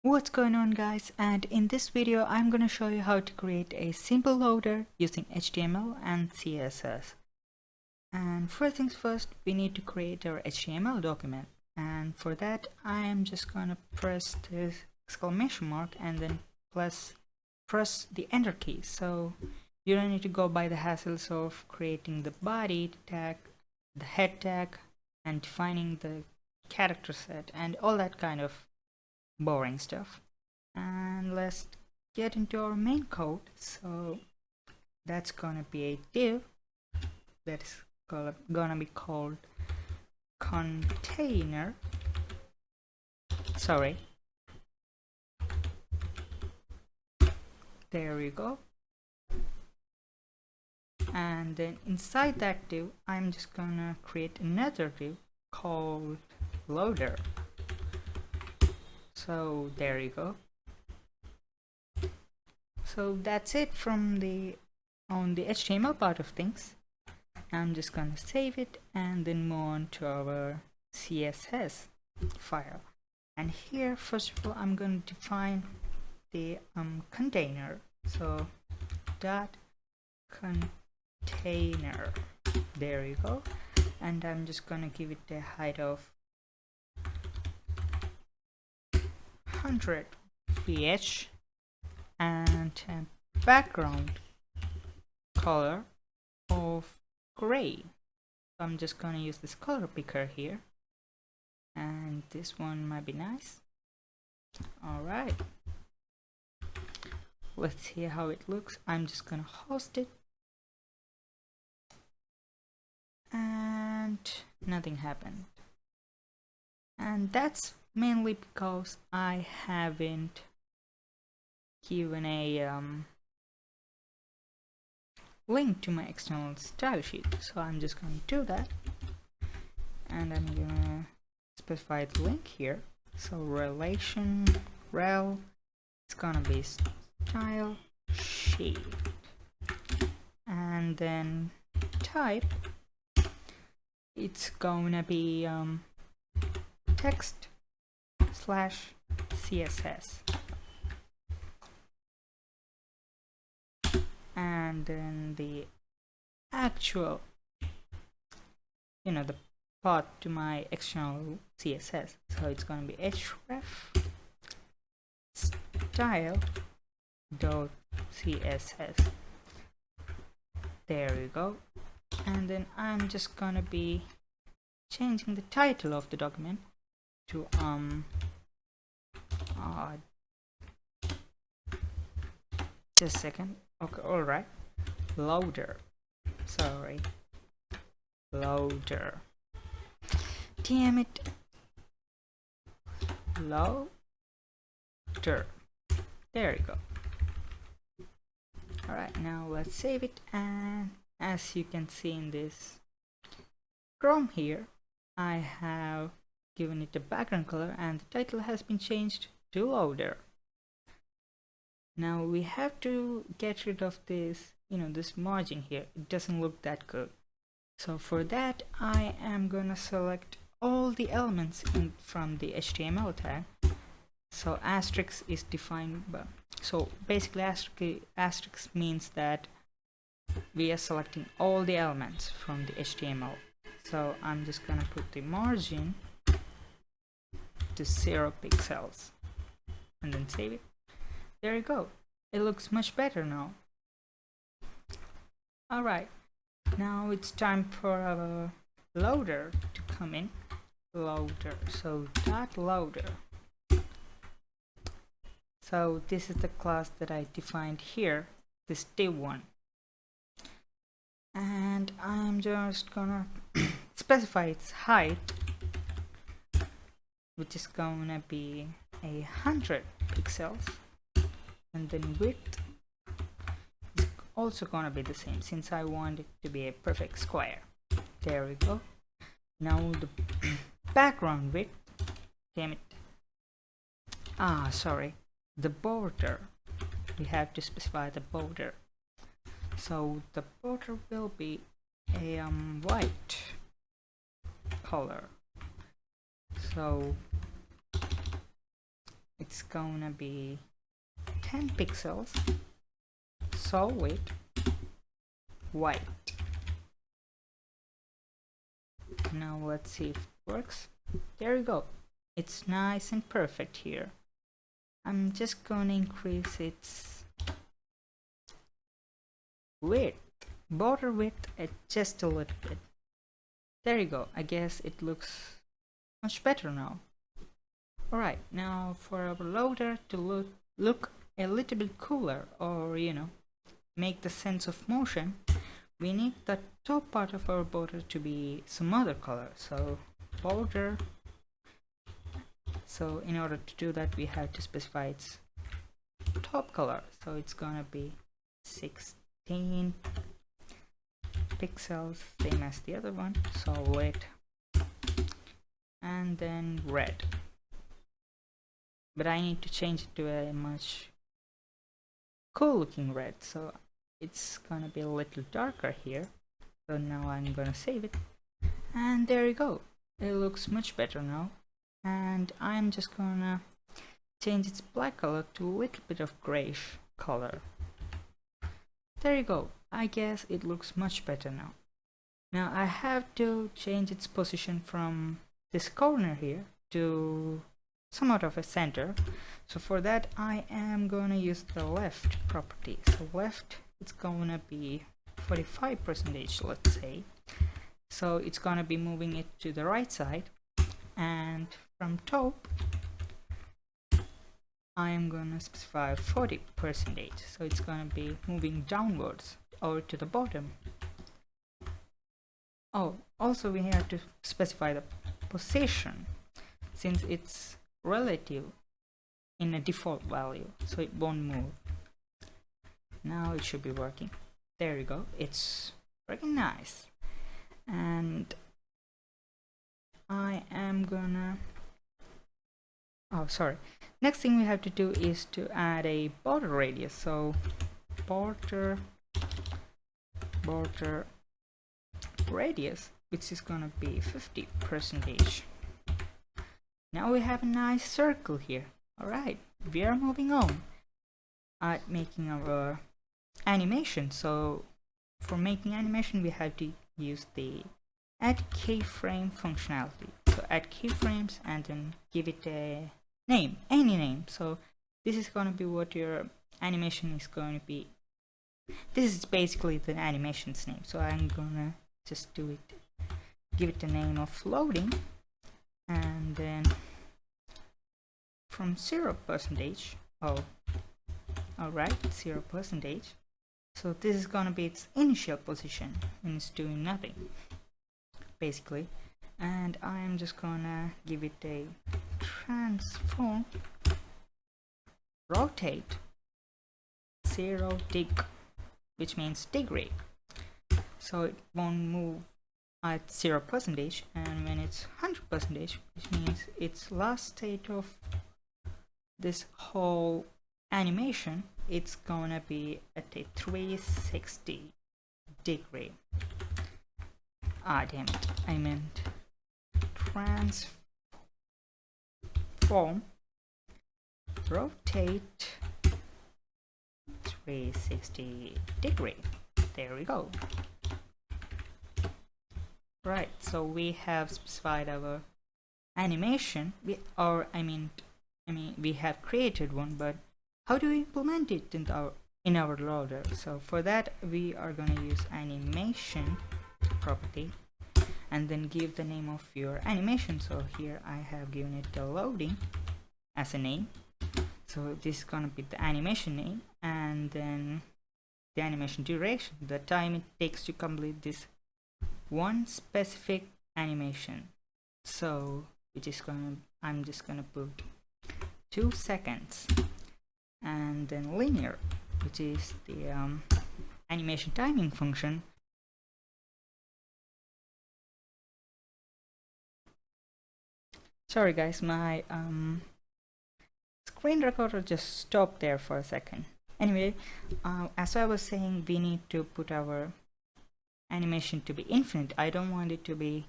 What's going on, guys? And in this video I'm going to show you how to create a simple loader using HTML and CSS. And first things first, we need to create our HTML document, and for that I am just going to press this exclamation mark and then press the enter key. So you don't need to go by the hassles of creating the body tag, the head tag, and defining the character set and all that kind of boring stuff. And let's get into our main code. So that's gonna be a div that is gonna be called container. Sorry, there we go. And then inside that div I'm just gonna create another div called loader. So there you go. So that's it from the HTML part of things. I'm just gonna save it and then move on to our CSS file. And here, first of all, I'm going to define the container. So dot container. There you go. And I'm just gonna give it a height of 100 ph and a background color of gray. So I'm just gonna use this color picker here, and this one might be nice. Alright, let's see how it looks. I'm just gonna host it, and nothing happened. And that's mainly because I haven't given a link to my external style sheet. So I'm just going to do that, and I'm gonna specify the link here. So relation rel, it's gonna be style sheet, and then type, it's gonna be text / CSS, and then the actual, the path to my external CSS. So it's going to be href style dot CSS. There you go. And then I'm just gonna be changing the title of the document to just a second. Okay, alright, loader. Sorry, loader. Damn it. Loader. There you go. Alright, now let's save it, and as you can see in this Chrome here, I have given it a background color and the title has been changed to loader. Now we have to get rid of this, this margin here. It doesn't look that good. So for that, I am gonna select all the elements from the HTML tag. So asterisk is defined by, so basically asterisk means that we are selecting all the elements from the HTML. So I'm just gonna put the margin to 0 pixels and then save it. There you go. It looks much better now. Alright, now it's time for our loader to come in. Loader. So dot loader. So this is the class that I defined here, this div one. And I'm just gonna specify its height, which is gonna be 100 pixels, and then width is also gonna be the same since I want it to be a perfect square. There we go. Now the background width, damn it, sorry, the border, we have to specify the border. So the border will be a white color. So it's gonna be 10 pixels, solid white. Now let's see if it works. There you go. It's nice and perfect here. I'm just gonna increase its width, border width, just a little bit. There you go. I guess it looks much better now. Alright, now for our loader to look a little bit cooler, or make the sense of motion, we need the top part of our border to be some other color. So border, so in order to do that we have to specify its top color, so it's gonna be 16 pixels, same as the other one, solid, and then red. But I need to change it to a much cool looking red, so it's gonna be a little darker here. So now I'm gonna save it, and there you go. It looks much better now. And I'm just gonna change its black color to a little bit of grayish color. There you go. I guess it looks much better now. Now I have to change its position from this corner here to somewhat of a center. So for that I am gonna use the left property. So left, it's gonna be 45%, let's say. So it's gonna be moving it to the right side, and from top I am gonna specify 40%, so it's gonna be moving downwards over to the bottom. Oh, also we have to specify the position, since it's relative in a default value, so it won't move. Now it should be working. There you go, it's working nice. And I am gonna, oh sorry, next thing we have to do is to add a border radius. So border radius, which is gonna be 50%. Now we have a nice circle here. Alright, we are moving on at making our animation. So for making animation we have to use the add keyframe functionality. So add keyframes and then give it a name, any name. So this is going to be what your animation is going to be. This is basically the animation's name. So I'm gonna just do it, give it the name of loading, and then from 0%, oh alright, 0%. So this is gonna be its initial position when it's doing nothing, basically. And I'm just gonna give it a transform rotate 0 dig, which means degree. So it won't move at 0%, and when it's 100%, which means its last state of this whole animation, it's gonna be at a 360 degree. Ah damn it, I meant transform rotate 360 degree. There we go. Right, so we have specified our animation, we have created one, but how do we implement it in our loader? So for that we are going to use animation property and then give the name of your animation. So here I have given it the loading as a name. So this is going to be the animation name, and then the animation duration, the time it takes to complete this one specific animation. So I'm just gonna put 2 seconds, and then linear, which is the animation timing function. Sorry guys, my screen recorder just stopped there for a second. Anyway, as I was saying, we need to put our animation to be infinite. I don't want it to be,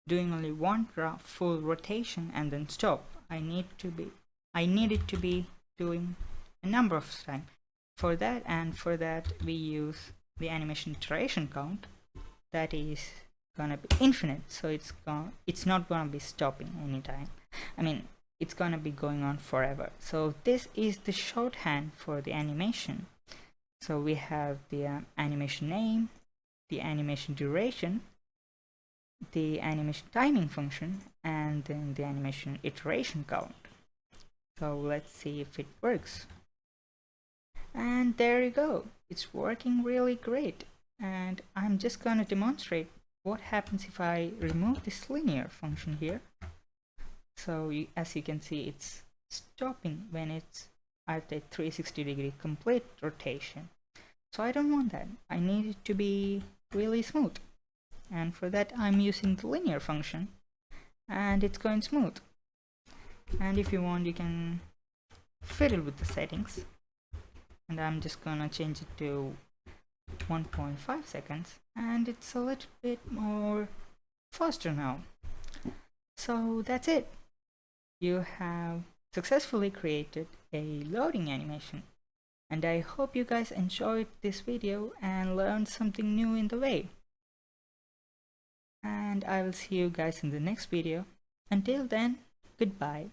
doing only one full rotation and then stop. I need to be I need it to be doing a number of times. For that we use the animation iteration count that is gonna be infinite, so it's not gonna be stopping anytime. I mean, it's gonna be going on forever. So this is the shorthand for the animation. So we have the animation name, the animation duration, the animation timing function, and then the animation iteration count. So let's see if it works. And there you go, it's working really great. And I'm just gonna demonstrate what happens if I remove this linear function here. So as you can see, it's stopping when it's at a 360-degree complete rotation. So I don't want that. I need it to be really smooth. And for that I'm using the linear function, and it's going smooth. And if you want, you can fiddle with the settings. And I'm just gonna change it to 1.5 seconds, and it's a little bit more faster now. So that's it. You have successfully created a loading animation, and I hope you guys enjoyed this video and learned something new in the way. And I will see you guys in the next video. Until then, goodbye.